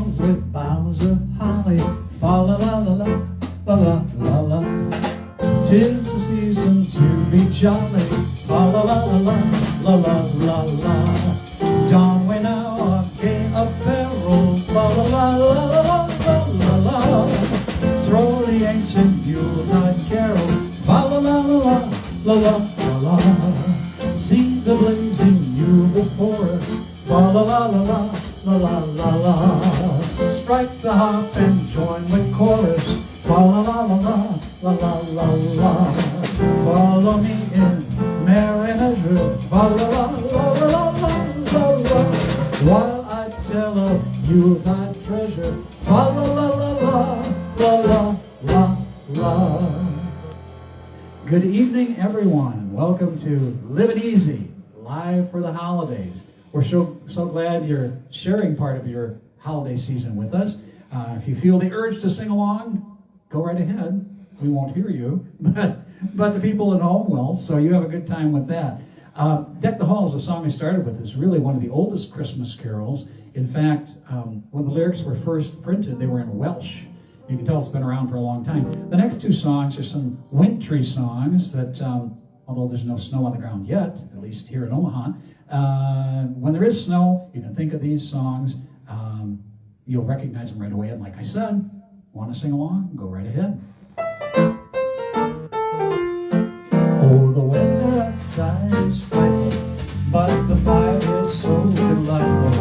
hills with boughs of holly. Fa la la la la, la la la la. 'Tis the season to be jolly. Fa la la la la, la la la la. Don we now our gay apparel. Fa la la la la la la la. Throw the ancient Yuletide carol. Fa la la la la, la la la la. See the blazing Yule before us. Fa la la la la, la la la la. Strike the harp and join with chorus. Fa la la la la, la la la la. Follow me in merry measure. Fa la la la la la la la. While I tell of Yuletide treasure. Fa la la la la, la la la la. Good evening, everyone. Welcome to Living Easy, live for the holidays. We're so glad you're sharing part of your holiday season with us. If you feel the urge to sing along, go right ahead. We won't hear you, but the people at home will, so you have a good time with that. Deck the Halls, the song I started with, is really one of the oldest Christmas carols. In fact, when the lyrics were first printed, they were in Welsh. You can tell it's been around for a long time. The next two songs are some wintry songs that, although there's no snow on the ground yet, at least here in Omaha, when there is snow, you can think of these songs. You'll recognize them right away. And like I said, want to sing along? Go right ahead. Oh, the weather outside is frightful, but the fire is so delightful.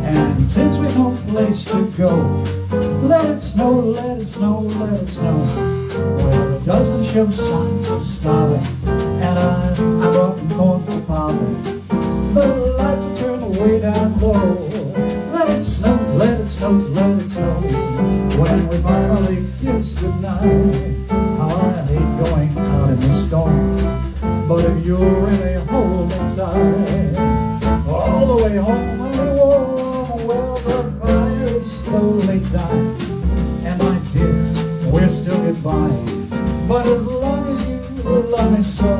And since we've no place to go, let it snow, let it snow, let it snow. Well, it doesn't show signs of starving, and I brought some corn for popping. The lights are turned way down low. Let it snow, let it snow, let it snow. When we finally kiss goodnight, how I hate going out in the storm. But if you really hold me tight, all the way home I'll be warm. Well, the fire is slowly dying, and my dear, we're still goodbye. But as long as you love me so,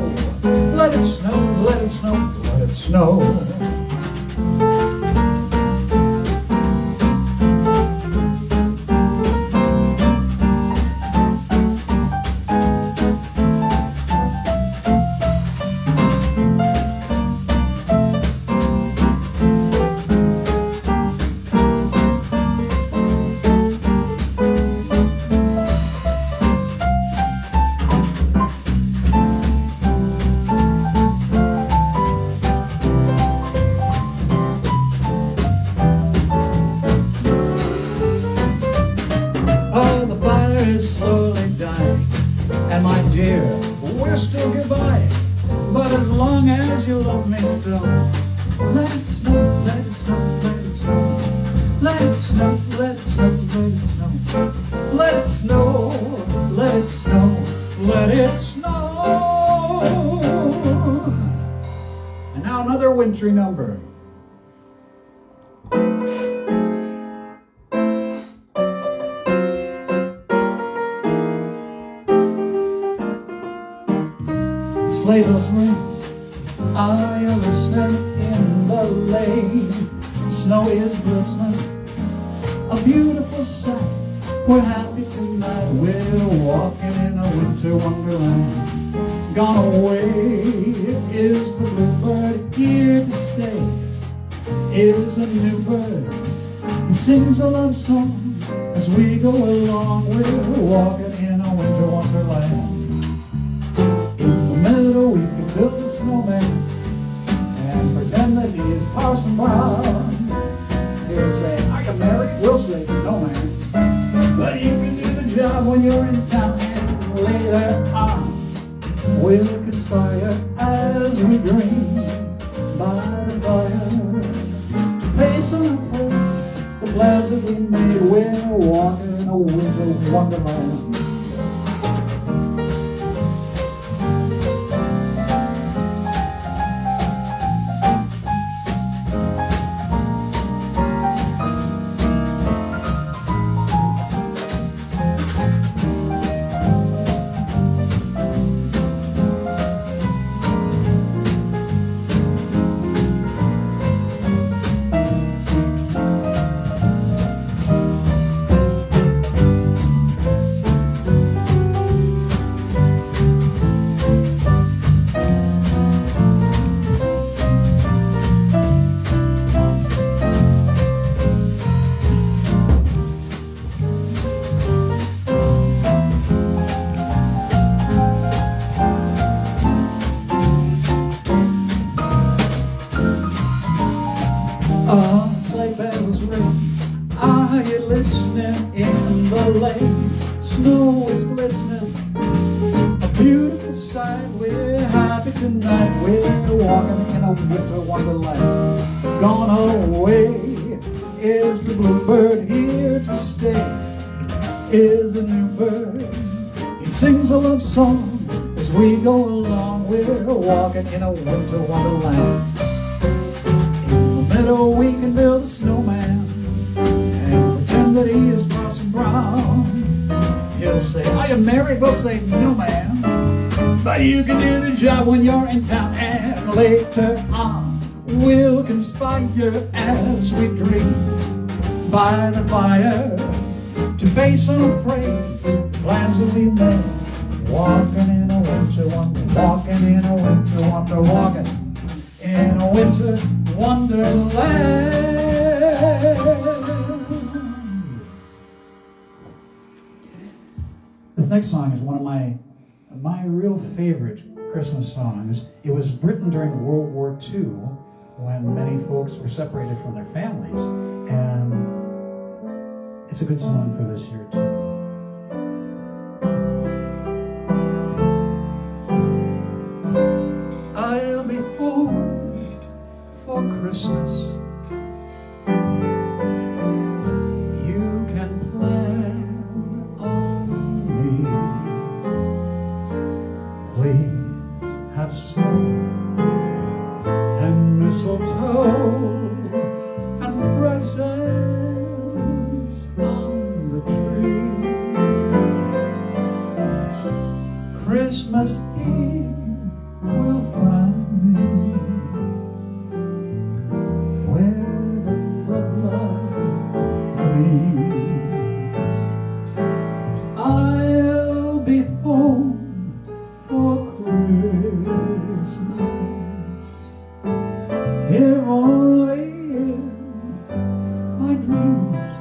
let it snow, let it snow, let it snow. Wintry number. Sleigh bells ring, are you listening in the lane? Snow is glistening, a beautiful sight. We're happy tonight, we're walking in a winter wonderland. Gone away is the bluebird, here to stay is a new bird. He sings a love song as we go along. We're walking in a winter wonderland. In the meadow we can build a snowman and pretend that he is Parson Brown. He'll say, "Are you married?" We'll say, "No, man." But you can do the job when you're in town, and later on we'll conspire as we dream by the fire to pay some for the plans that we made. We're walking in a winter wonderland. listening in the lane. Snow is glistening, a beautiful sight. We're happy tonight. We're walking in a winter wonderland. Gone away is the bluebird, here to stay is a new bird. He sings a love song as we go along. We're walking in a winter wonderland. In the meadow we can build a snowman and pretend that he is Parson Brown. He'll say, "Are you married?" We'll say, "No, ma'am." But you can do the job when you're in town. And later on we'll conspire as we dream by the fire to face unafraid the plans that we made. Walking in a winter wonder, walking in a winter wonder, walking in a winter wonderland. This next song is one of my real favorite Christmas songs. It was written during World War II when many folks were separated from their families, and it's a good song for this year too. I'll be home for Christmas. You can plan on me. Please have snow and mistletoe and presents on the tree. Christmas Eve will find me where the floodlight gleams. I'll be home for Christmas, if only in my dreams.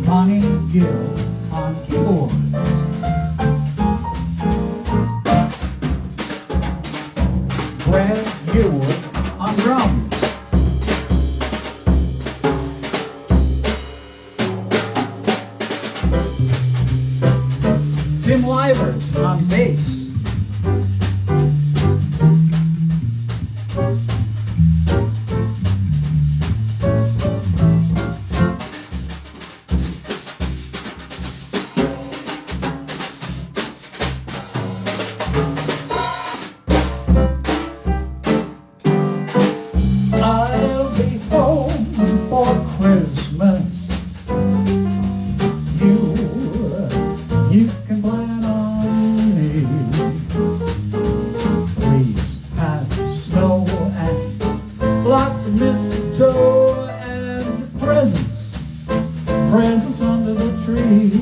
Bonnie Gill on keyboards. Brad Yearwood on drums. Tim Livers on bass. I'll be home for Christmas. You can plan on me. Please have snow and lots of mistletoe and presents under the tree.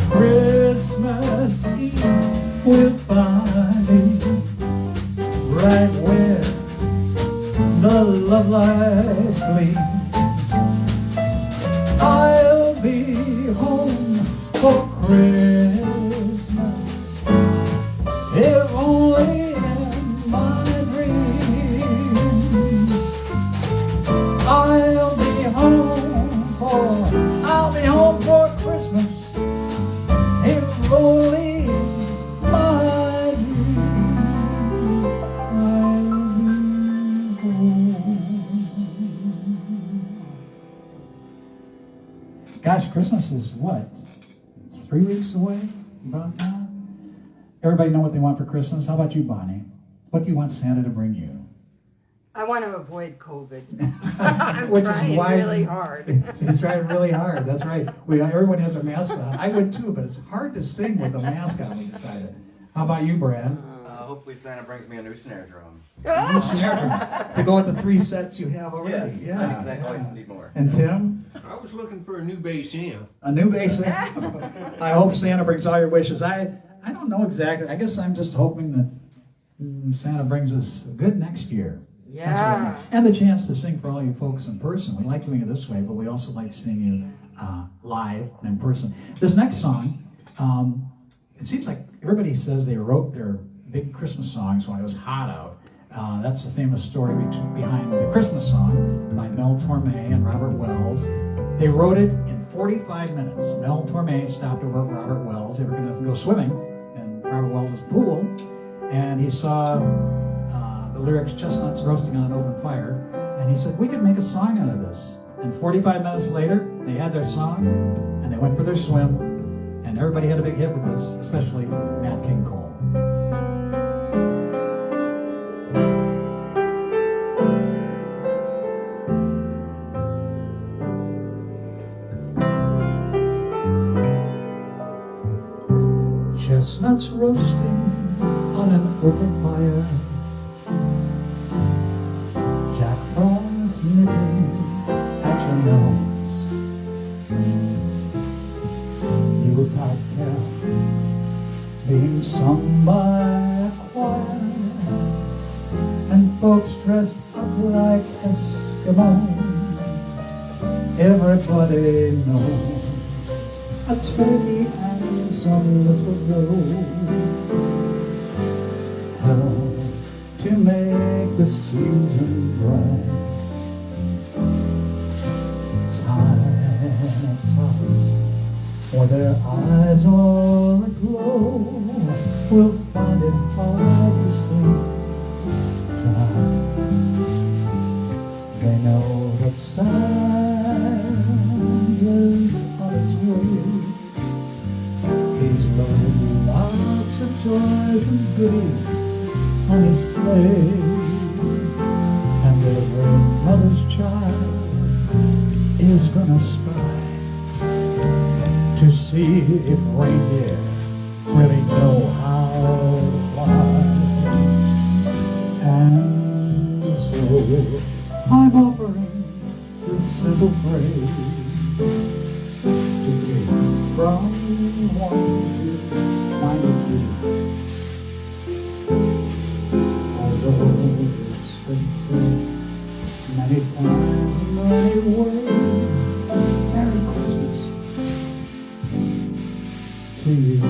Christmas Eve will find me right where the love light gleams. I'll be home for Christmas, if only in my dreams. I'll be home for Christmas, if only in my dreams. I'll be home. Gosh, Christmas is what? 3 weeks away, about now. Everybody know what they want for Christmas? How about you, Bonnie? What do you want Santa to bring you? I want to avoid COVID. I'm trying really hard. She's trying really hard. That's right. Everyone has a mask on. I would too, but it's hard to sing with a mask on, we decided. How about you, Brad? Hopefully Santa brings me a new snare drum. A new snare drum. To go with the 3 sets you have already. Yes, Yeah. exactly. I always need more. And Tim? I was looking for a new bass amp. A new bass amp. I hope Santa brings all your wishes. I don't know exactly. I guess I'm just hoping that Santa brings us good next year. That's what I mean. Yeah. And the chance to sing for all you folks in person. We like doing it this way, but we also like seeing you live and in person. This next song, it seems like everybody says they wrote their big Christmas songs when it was hot out. That's the famous story behind the Christmas song by Mel Torme and Robert Wells. They wrote it in 45 minutes. Mel Torme stopped over at Robert Wells. They were going to go swimming in Robert Wells' pool, and he saw the lyrics, chestnuts roasting on an open fire, and he said, we could make a song out of this. And 45 minutes later, they had their song, and they went for their swim, and everybody had a big hit with this, especially Nat King Cole. Chestnuts roasting on an open fire, Jack Frost nipping at your nose, Yuletide carols being sung by a choir, and folks dressed up like Eskimos. Everybody knows a turkey and some mistletoe help to make the season bright. Tiny tots with their eyes all aglow will find it hard to sleep tonight. They know that Santa's on his way. He's loaded lots of toys and goodies on his sleigh, and every mother's child is gonna spy to see if reindeer really know how to fly. And so I'm offering this simple phrase to be from 1 to 92. Although it's been said many times in many ways, Merry Christmas to you.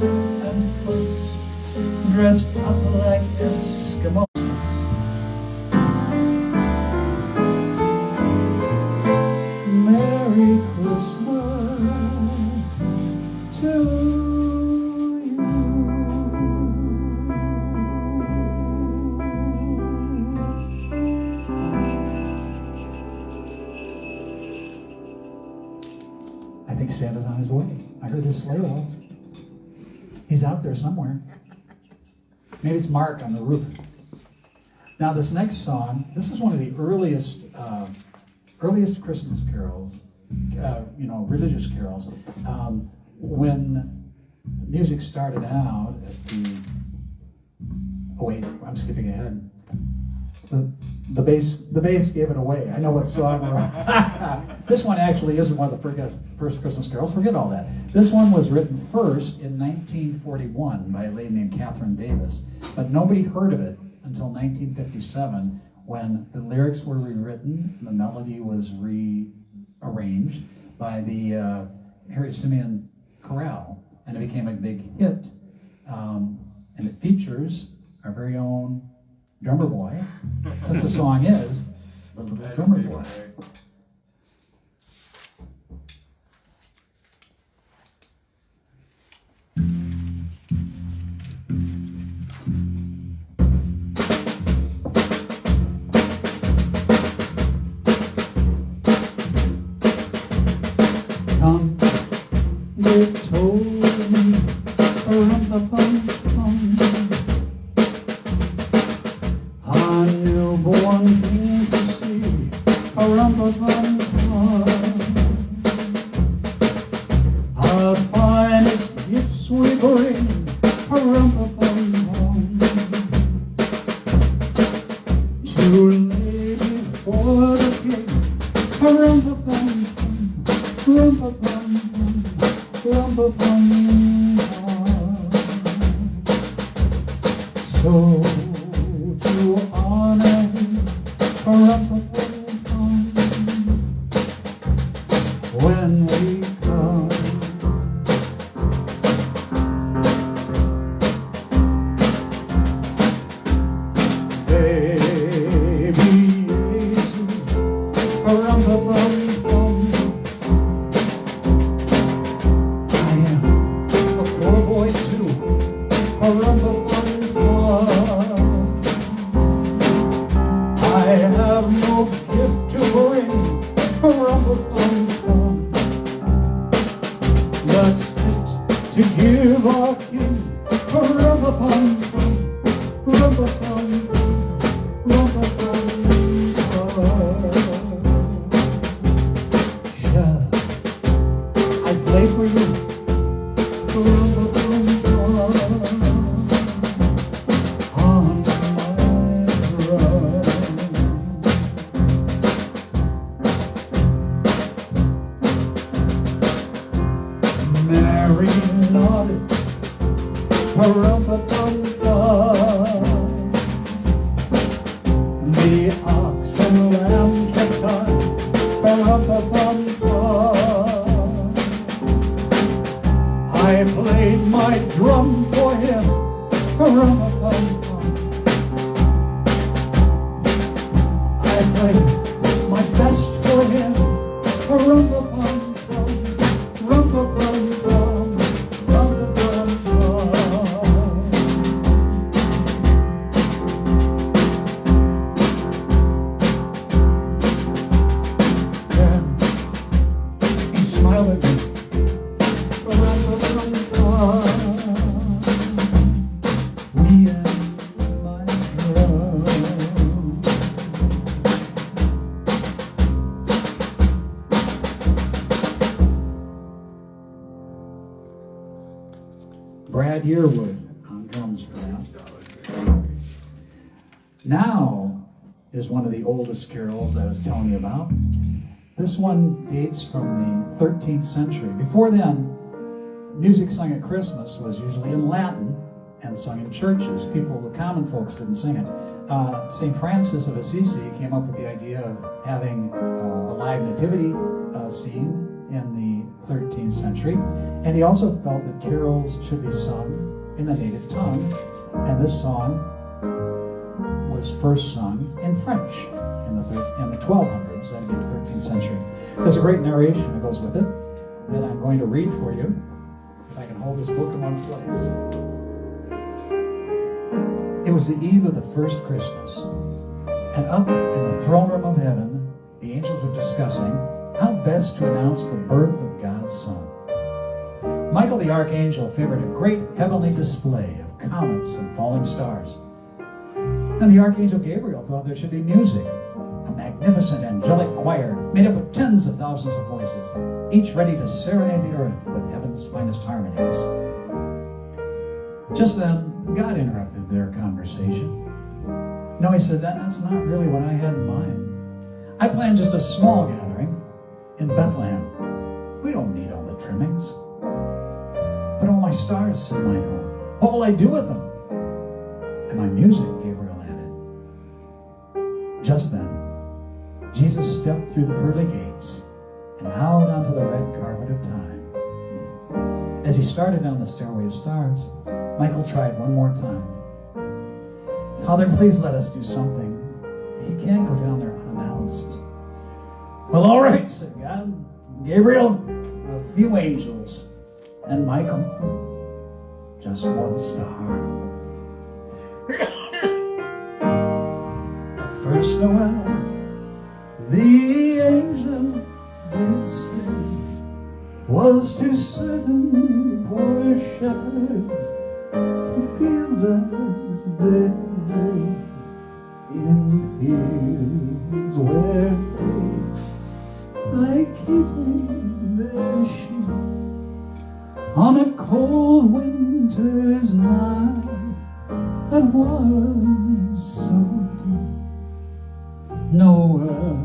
and folks dressed up like Eskimos. Merry Christmas to you. I think Santa's on his way. I heard his sleigh bells. He's out there somewhere. Maybe it's Mark on the roof. Now this next song, this is one of the earliest Christmas carols, religious carols. When music started out at I'm skipping ahead. The bass gave it away. I know what song we're on. This one actually isn't one of the first Christmas carols. Forget all that. This one was written first in 1941 by a lady named Catherine Davis, but nobody heard of it until 1957 when the lyrics were rewritten and the melody was rearranged by the Harry Simeon Chorale, and it became a big hit. And it features our very own drummer boy, since the song is the little drummer boy. Come, they told me, rum-pa-pum-pum, a newborn king to see, rum-pa-pum-pum. Our finest gifts we bring, rum-pa-pum-pum, to lay before the king, rum-pa-pum-pum. Rum-pa-pum-pum, rum-pa-pum-pum. So to honor him, rum-pa-pum-pum, when we come, baby Jesus, rum-pa-pum-pum. I have no gift to bring, rum-pa-pum-pum, that's fit to give our king, rum-pa-pum-pum, rum-pa-pum-pum, rum-pa-pum-pum. Shall I play for you, rum-pa-pum-pum? Mary nodded, rum-pa-pum-pum. The ox and lamb kept time, rum-pa-pum-pum. I played my drum for him, rum-pa-pum-pum. I played my best for him, rum-pa-pum-pum. Rum-pa-pum-pum, rum-pa-pum-pum. Then he smiled at me, rum-pa-pum-pum. Me and my drum. Brad Yearwood on drums for that. Now is one of the oldest carols I was telling you about. This one dates from the 13th century. Before then, music sung at Christmas was usually in Latin and sung in churches. People, the common folks, didn't sing it. St. Francis of Assisi came up with the idea of having a live nativity scene in the 13th century, and he also felt that carols should be sung in the native tongue, and this song was first sung in French in the 1200s, that'd be the 13th century. There's a great narration that goes with it that I'm going to read for you, if I can hold this book in one place. It was the eve of the first Christmas, and up in the throne room of heaven, the angels were discussing how best to announce the birth of God's Son. Michael the archangel favored a great heavenly display of comets and falling stars. And the archangel Gabriel thought there should be music, a magnificent angelic choir made up of tens of thousands of voices, each ready to serenade the earth with heaven's finest harmonies. Just then, God interrupted their conversation. No, he said, that's not really what I had in mind. I planned just a small gathering in Bethlehem. We don't need all the trimmings. But all my stars, said Michael. What will I do with them? And my music, Gabriel added. Just then, Jesus stepped through the pearly gates and out onto the red carpet of time. As he started down the stairway of stars, Michael tried one more time. Father, please let us do something. He can't go down there unannounced. Well, all right, said God. Gabriel, a few angels, and Michael, just one star. The first Noel, the angel did say, was to certain poor shepherds who fields as they lay, in fields where they lay keeping their sheep on a cold winter's night that was so deep. Noel,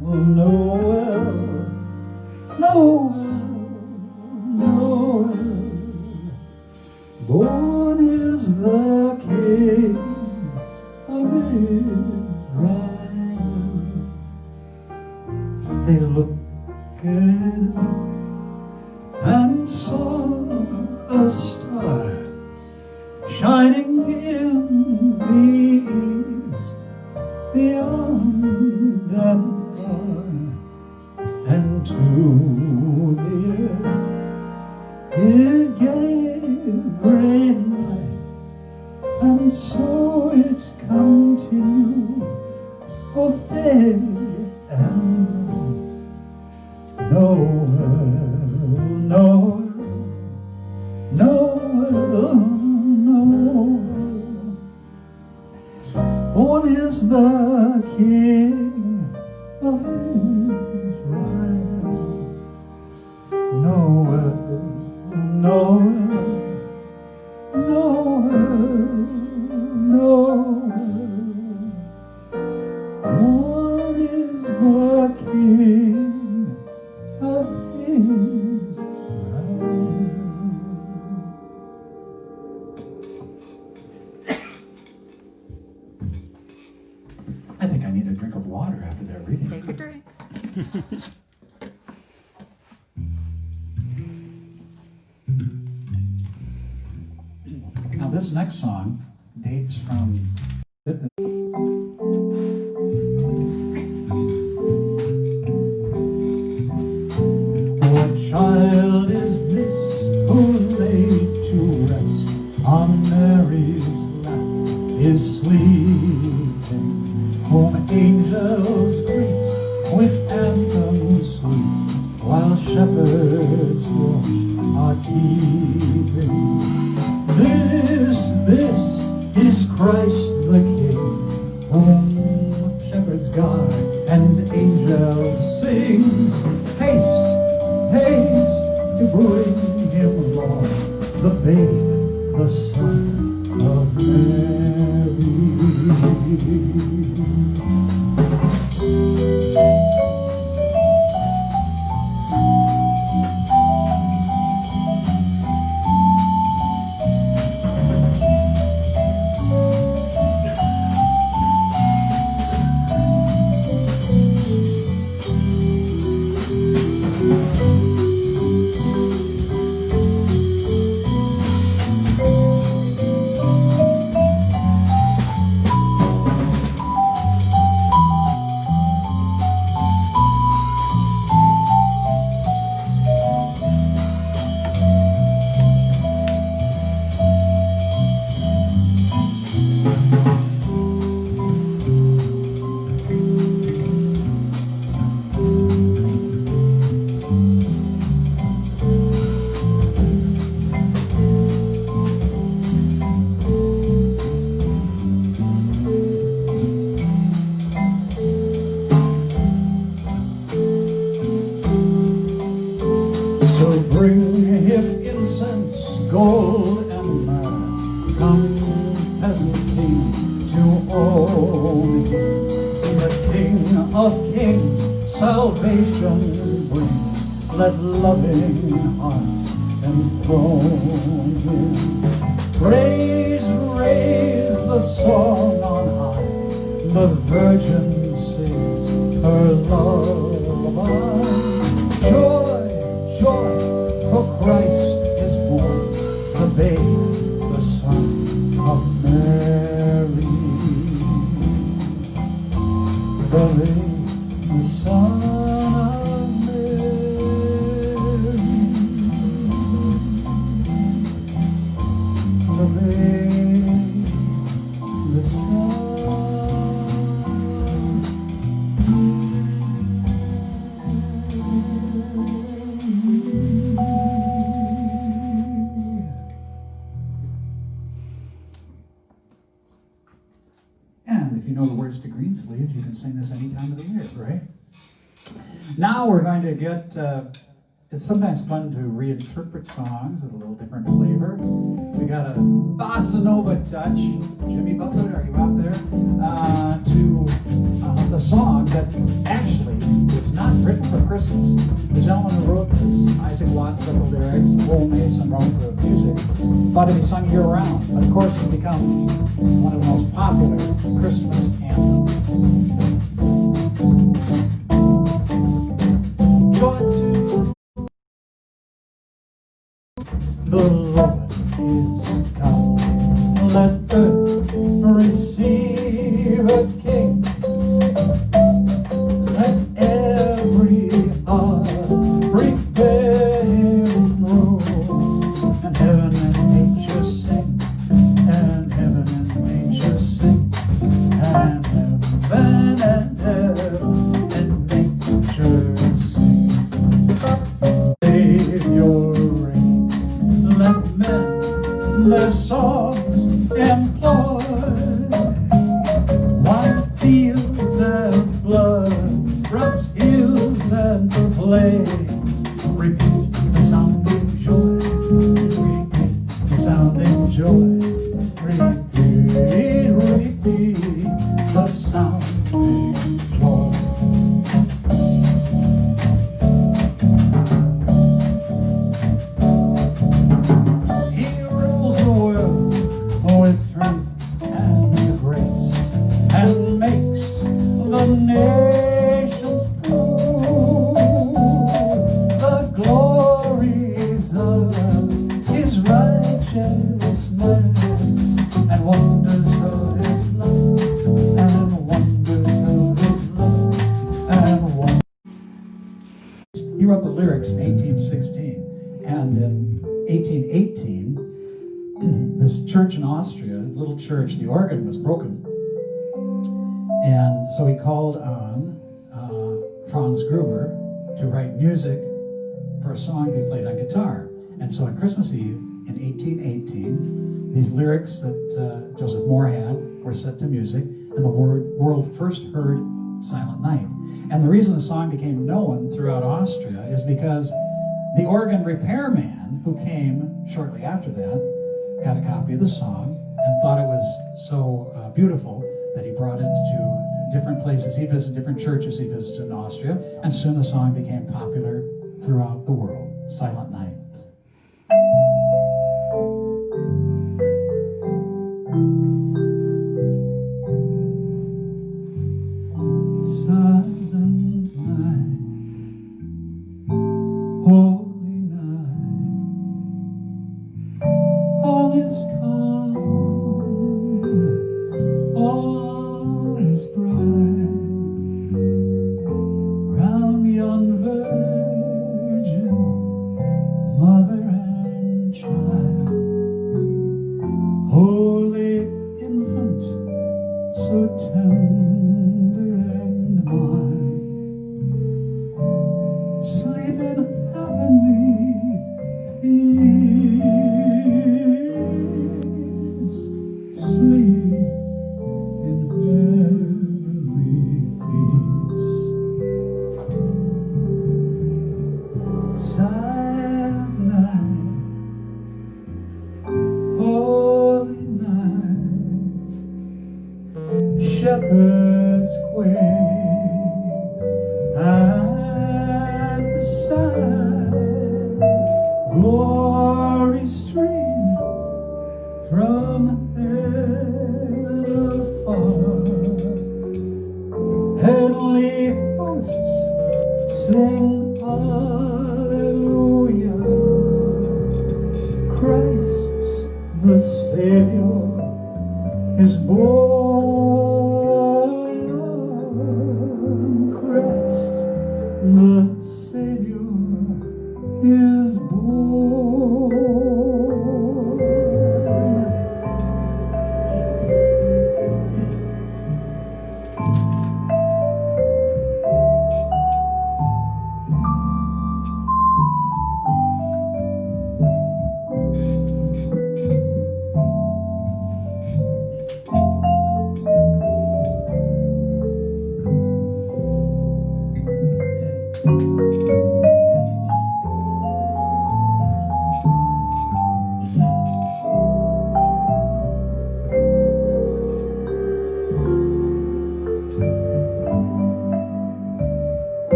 Noel, Noel, Noel, born is the King of Israel. They looked and saw a star shining in the east beyond them far, and to the earth it gave great light, and so it continued both day and night. Noel, Noel, Noel, Noel, born is the King of Israel. Noel, Noel, Noel, Noel, born is the King of Israel. I think I need a drink of water after that reading. Take a drink. Now this next song dates from What child is this who laid to rest on Mary's lap is sleeping, whom angels greet with anthems sweet, while shepherds watch are keeping. This is Christ the King, whom shepherds guard and angels sing. Haste, haste to bring him, Lord, the babe, the Son of Mary. Come, peasant king, to own the King of kings, salvation brings. Let loving hearts enthrone him. Raise, raise the song on high. The Virgin sings her lullaby. Joy, joy, for Christ is born, the babe, the Son of Mary. The babe, the Son of Mary. The babe, the Son. And if you know the words to Greensleeves, you can sing this any time of the year, right? Now we're going to get, it's sometimes fun to reinterpret songs with a little different flavor. We got a bossa nova touch. Jimmy Buffett, are you out there? To the song that actually was not written for Christmas. The gentleman who wrote this, Isaac Watts, wrote the lyrics, Lowell Mason wrote the music, thought it'd be sung year round. But of course it's become one of the most popular Christmas anthems. Joy to the Lord is come. Let earth receive a king. Let every heart prepare him room. And heaven and nature sing. And heaven and nature sing. And heaven and nature sing. Savior reigns. Let men their songs employ. Wide fields and floods, rocks, hills and plains. Repeat the sounding joy. Repeat the sounding joy. Repeat, repeat the sounding joy. He rules the world with truth and grace, and makes the nations prove the glories of his righteousness, and wonders of his love, and wonders of his love, and wonders. He wrote the lyrics in 1816, and in 1818, this church in Austria, little church, the organ was broken. And so he called on Franz Gruber to write music for a song to be played on guitar. And so on Christmas Eve in 1818, these lyrics that Joseph Moore had were set to music, and the world first heard Silent Night. And the reason the song became known throughout Austria is because the organ repairman who came shortly after that got a copy of the song and thought it was so beautiful that he brought it to different places. He visited different churches he visited in Austria, and soon the song became popular throughout the world. Silent Night. Silent night, holy night, all is calm, all is bright, round yon virgin, mother and child, holy infant, so tender and mild, sleep in heavenly peace. holy night, shepherds quake at the sight, glory stream from heaven afar, heavenly hosts sing hallelujah. Christ the Savior is born. Christ the Savior is born.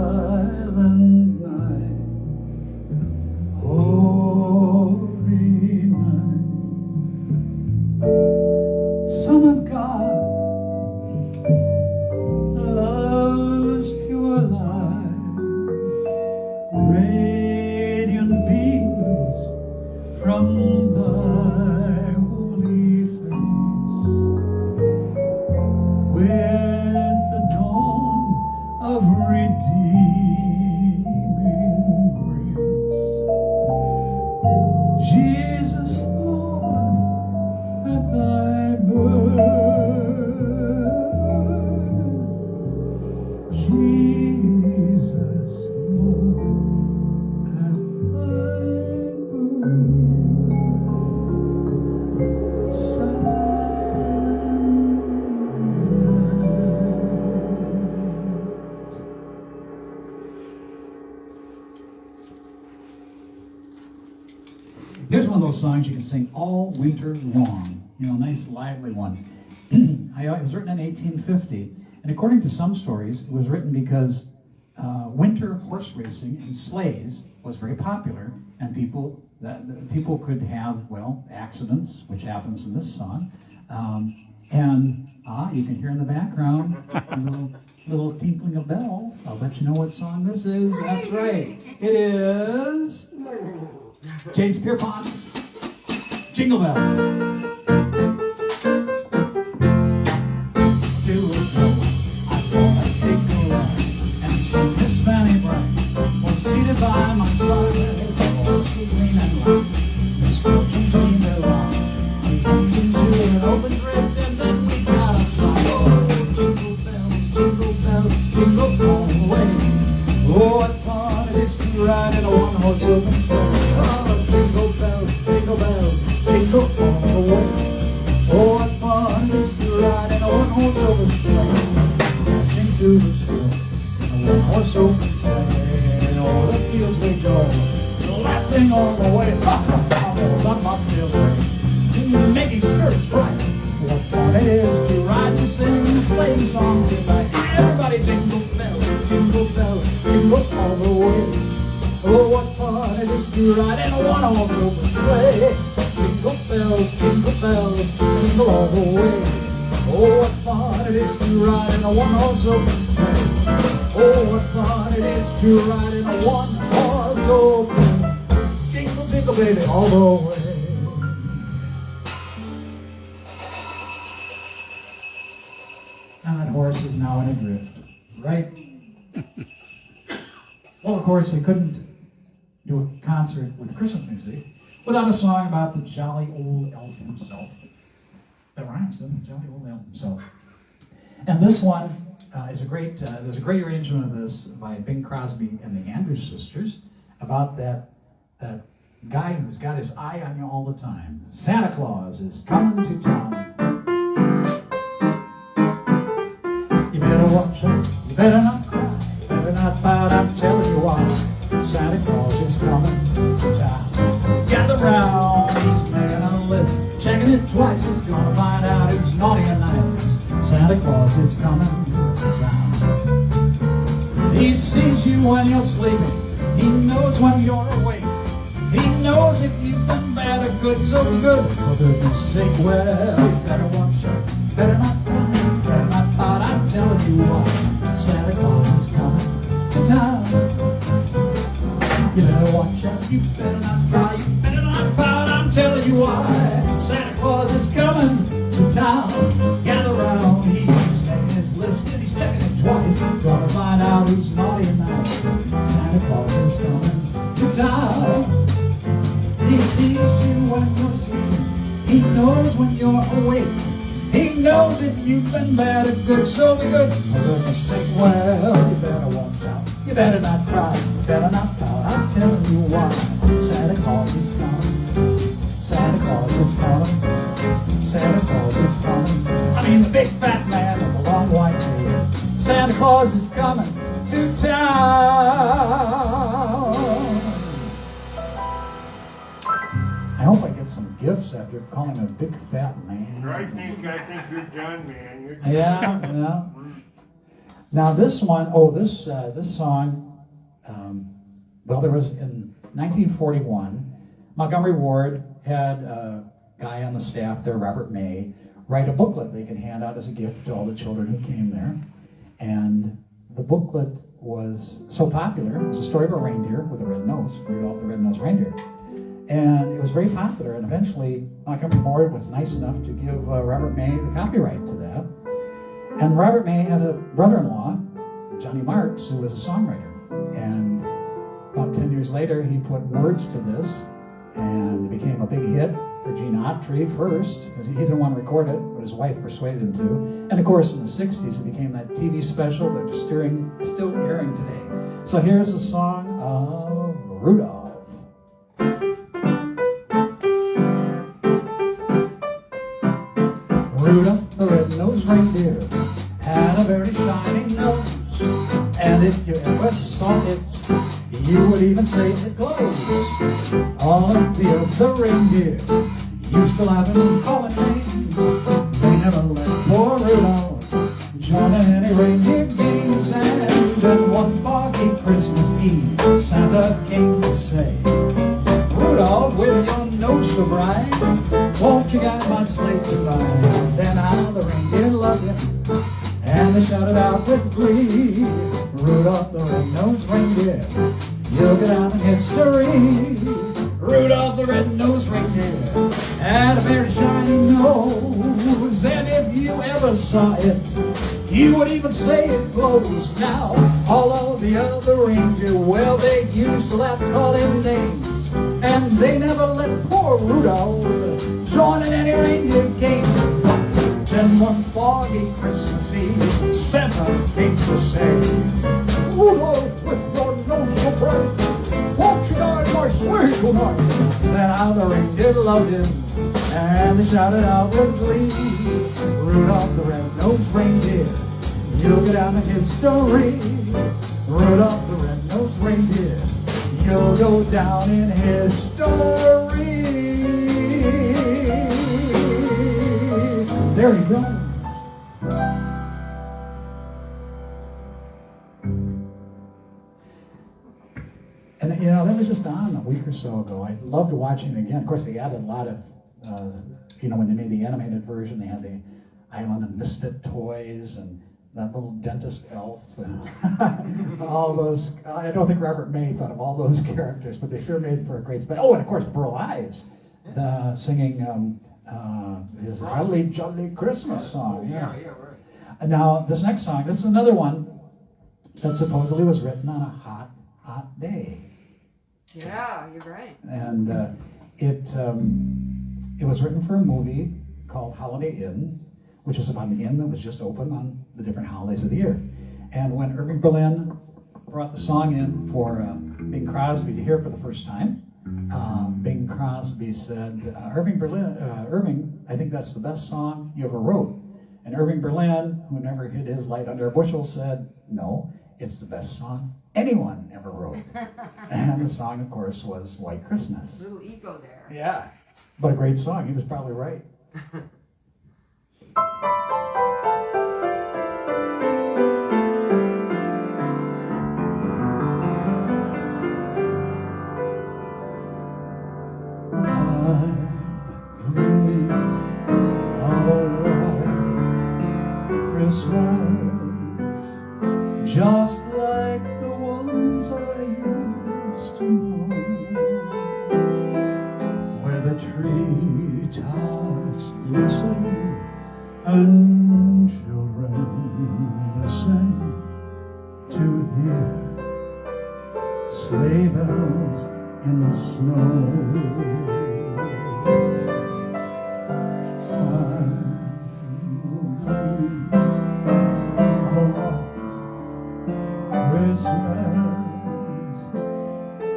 Silent night, holy night, Son of God, love's pure light, radiant beams from thy holy face, with the dawn of redeeming grace. Jesus, Lord, at thy birth. Jesus, Lord, at thy birth. Silent Here's one of those songs you can sing all winter long. You know, a nice lively one. It was written in 1850, and according to some stories, it was written because winter horse racing in sleighs was very popular, and people could have, well, accidents, which happens in this song. You can hear in the background a little tinkling of bells. I'll let you know what song this is. That's right. It is James Pierpont's Jingle Bells. To a flow, I wanna take a ride and see Miss Fanny Bright was seated by my side. Oh, so green and white, Miss Fortune seemed to long. We bumped into an open drift and then we got outside. Oh, jingle bells, jingle all the way. Oh, what fun it is to ride in a one-horse open sleigh. Jingle bells, jingle all the way. Oh, what fun it is to ride in a one-horse open sleigh. Dashing through the snow, in a one-horse open sleigh. And all the fields we go, laughing all the way. Ha ha ha, rolls up my fields straight, making spirits bright. What fun it is to ride and sing a sleighing song tonight. Everybody jingle bells, jingle all the way. Oh, what fun it is to ride in a one-horse open sleigh. Jingle bells, jingle all the way. Oh, what fun it is to ride in a one-horse open sleigh. Oh, what fun it is to ride in a one-horse open. Jingle, jingle, baby, all the way. And that horse is now in a drift, right? Well, of course, we couldn't do a concert with Christmas music without a song about the jolly old elf himself. That rhymes, doesn't it? Jolly old elf himself. And this one is a great, there's a great arrangement of this by Bing Crosby and the Andrews Sisters about that guy who's got his eye on you all the time. Santa Claus is coming to town. You better watch out, you better not cry, you better not pout, I'm telling you why. Santa Claus is coming to town. Gather round, he's making a list, checking it twice, he's gonna find out who's naughty or nice. Santa Claus is coming to town. He sees you when you're sleeping, he knows when you're awake. He knows if you've been bad or good, so good. For goodness sake, well, you better watch out, better not cry, better not pout, I'm telling you why. Santa Claus is coming to town. You better watch out, you better not cry, you better not pout, I'm telling you why. Santa Claus is coming to town. Gather round, he's making his list and he's checking it twice. Gonna find out who's naughty and nice. Santa Claus is coming to town. He sees you when you're sleeping, he knows when you're awake. He knows if you've been bad or good, so be good. For goodness sake, well, you better watch out, you better not cry, you better not pout, I'm telling you why. Santa Claus is coming, Santa Claus is coming, Santa Claus is coming. I mean the big fat man with the long white beard. Santa Claus is coming to town. I hope I get some gifts after calling him a big fat man. I think you're done, man. You're done. Yeah. Now this one, this song, well, there was in 1941, Montgomery Ward had a guy on the staff there, Robert May, write a booklet they could hand out as a gift to all the children who came there. And the booklet was so popular. It was a story of a reindeer with a red nose, Rudolph the Red-Nosed Reindeer. And it was very popular, and eventually Montgomery Ward was nice enough to give Robert May the copyright to that. And Robert May had a brother-in-law, Johnny Marks, who was a songwriter. And about 10 years later, he put words to this, and it became a big hit for Gene Autry first, because he didn't want to record it, but his wife persuaded him to. And of course, in the 60s, it became that TV special that is still airing today. So here's the song of Rudolph. Rudolph the red-nosed reindeer had a very shiny nose, and if you ever saw it, you would even say it glows. All of the other reindeer used to laugh and call him names. They never let poor Rudolph join in any reindeer games. And then one foggy Christmas Eve, Santa came to say, Rudolph, with your nose so bright, won't you guide my sleigh tonight? Then how the reindeer loved him, and they shouted out with glee, Rudolph the red-nosed reindeer, you'll go down in history. Rudolph the red-nosed reindeer had a very shiny nose, and if you ever saw it, you would even say it glows. Now, all of the other reindeer, well, they used to laugh and call him names, and they never let poor Rudolph join in any reindeer game. Then one foggy Christmas Eve, Santa came to say, Rudolph, with your nose so bright, won't you guide my sleigh tonight? Then how the reindeer loved him, and they shouted out with glee, Rudolph the red-nosed reindeer, you'll go down in history. Rudolph the red-nosed reindeer, you'll go down in history. There you go. And you know, that was just on a week or so ago. I loved watching it again. Of course, they added a lot of, when they made the animated version, they had the Island of Misfit Toys and that little dentist elf and all those. I don't think Robert May thought of all those characters, but they sure made for a great. Oh, and of course, Burl Ives singing his Holly Jolly Christmas song. Yeah, right. And now, this next song, this is another one that supposedly was written on a hot day. Yeah, you're right. And it was written for a movie called Holiday Inn, which was about an inn that was just open on the different holidays of the year. And when Irving Berlin brought the song in for Bing Crosby to hear for the first time, Bing Crosby said, Irving, I think that's the best song you ever wrote. And Irving Berlin, who never hid his light under a bushel, said, no, it's the best song anyone ever wrote. And the song, of course, was White Christmas. Little ego there. Yeah, but a great song. He was probably right. Just like the ones I used to know, where the treetops glisten and children listen to hear sleigh bells in the snow.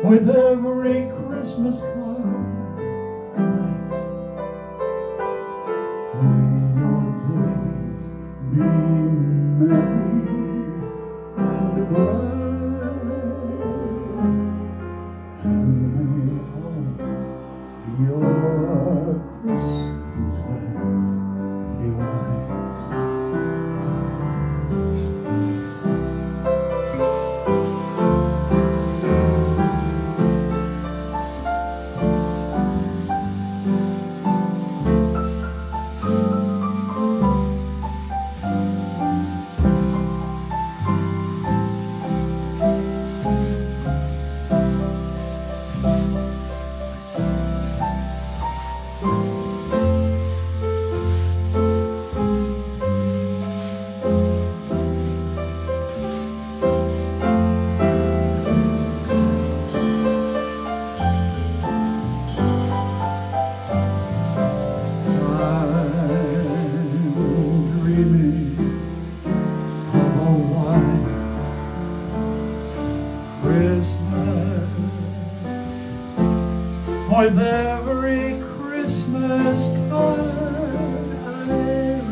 With every Christmas card, may your days be merry and bright, and may all your Christmases be white. With every Christmas card I write,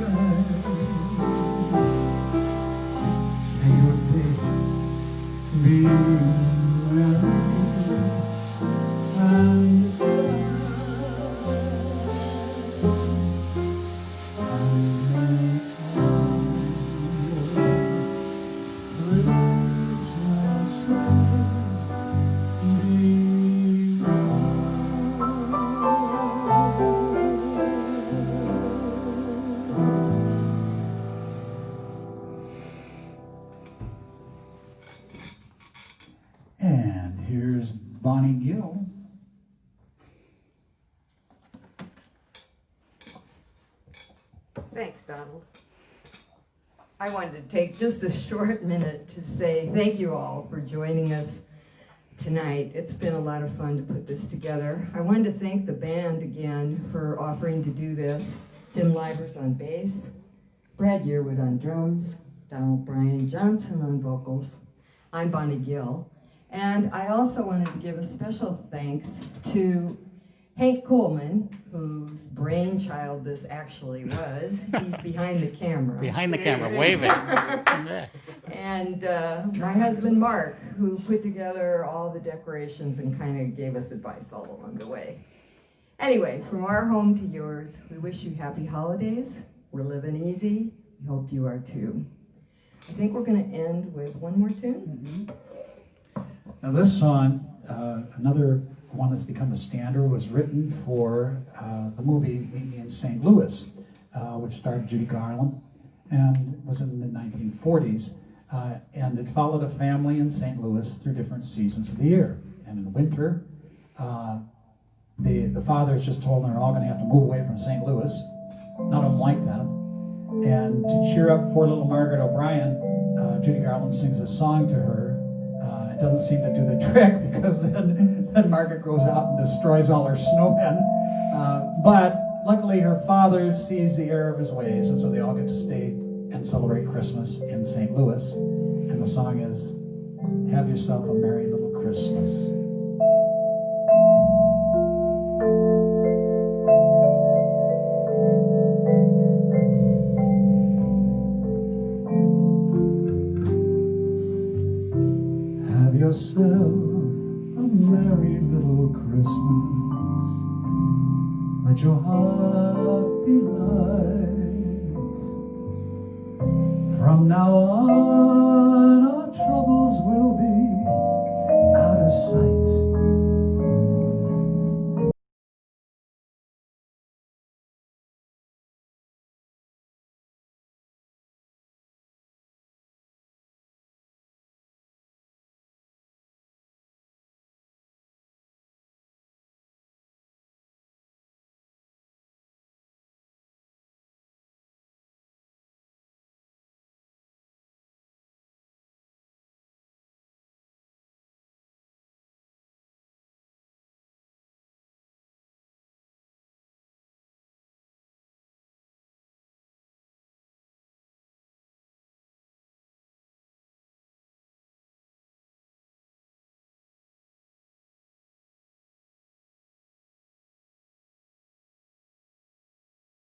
may your days be merry and bright, and may all your Christmases be And here's Bonnie Gill. Thanks, Donald. I wanted to take just a short minute to say thank you all for joining us tonight. It's been a lot of fun to put this together. I wanted to thank the band again for offering to do this. Tim Livers on bass, Brad Yearwood on drums, Donald Brian Johnson on vocals. I'm Bonnie Gill. And I also wanted to give a special thanks to Hank Coleman, whose brainchild this actually was. He's behind the camera. Behind the camera, waving. And my husband Mark, who put together all the decorations and kind of gave us advice all along the way. Anyway, from our home to yours, we wish you happy holidays. We're living easy. We hope you are too. I think we're going to end with one more tune. Mm-hmm. Now this song, another one that's become a standard, was written for the movie Meet Me in St. Louis, which starred Judy Garland and was in the 1940s. And it followed a family in St. Louis through different seasons of the year. And in the winter, the fathers just told them they're all going to have to move away from St. Louis. None of them liked that. And to cheer up poor little Margaret O'Brien, Judy Garland sings a song to her. It doesn't seem to do the trick, because then Margaret goes out and destroys all her snowmen. But luckily her father sees the error of his ways, and so they all get to stay and celebrate Christmas in St. Louis. And the song is, "Have Yourself a Merry Little Christmas." yourself a merry little Christmas. Let your heart be light. From now on